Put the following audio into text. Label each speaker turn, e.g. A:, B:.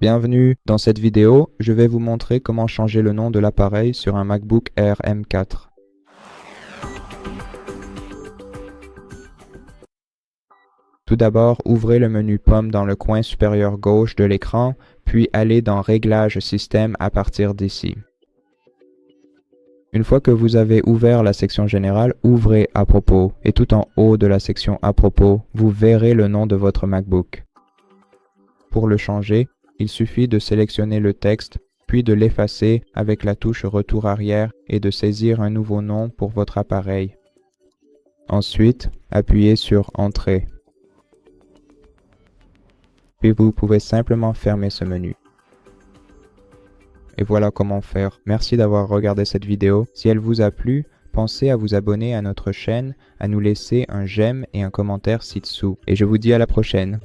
A: Bienvenue! Dans cette vidéo, je vais vous montrer comment changer le nom de l'appareil sur un MacBook Air M4. Tout d'abord, ouvrez le menu Pomme dans le coin supérieur gauche de l'écran, puis allez dans Réglages système à partir d'ici. Une fois que vous avez ouvert la section générale, ouvrez À propos et tout en haut de la section À propos, vous verrez le nom de votre MacBook. Pour le changer, il suffit de sélectionner le texte, puis de l'effacer avec la touche Retour arrière et de saisir un nouveau nom pour votre appareil. Ensuite, appuyez sur Entrée. Puis vous pouvez simplement fermer ce menu. Et voilà comment faire. Merci d'avoir regardé cette vidéo. Si elle vous a plu, pensez à vous abonner à notre chaîne, à nous laisser un j'aime et un commentaire ci-dessous. Et je vous dis à la prochaine.